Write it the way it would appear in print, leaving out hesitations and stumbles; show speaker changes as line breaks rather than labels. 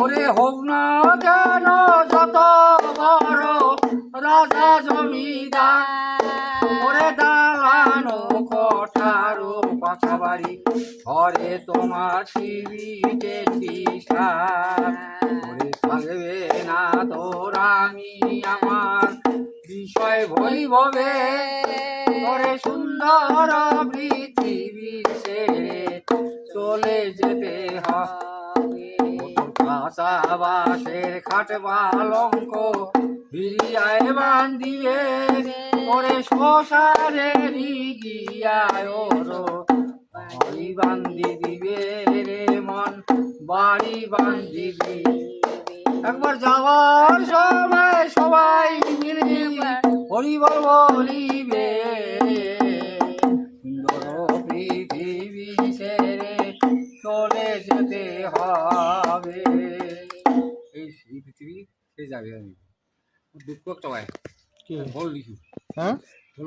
ওরে হোক না কেন যত বড় রাজা জমিদার, ওরে দালানো কোঠারো পাকা বাড়ি, ঘরে তোমার শিবিটের বিষাদ, ওরে থাকবে না তোর আমি আমার বিষয় বৈভবে, ওরে সুন্দর পৃথিবী ছেড়ে চলে যেতে হবে। কাঁচা বাঁশের খাট পালঙ্ক ভিড়িয়ায় বান্ধিবে, ওরে শ্মশানের গিয়ায় ওরো বাড়ি বান্ধি দিবে রে মন, বাড়ি বান্ধি দিবে। একবার যাওয়ার সময় সবাই মিলে হরি বল বলিবে, সুন্দর পৃথিবী ছেড়ে চলে যেতে হবে। এই পৃথিবী ছেড়ে যাবে, আমি দুঃখ একটা হয় বল লিখি, হ্যাঁ বল।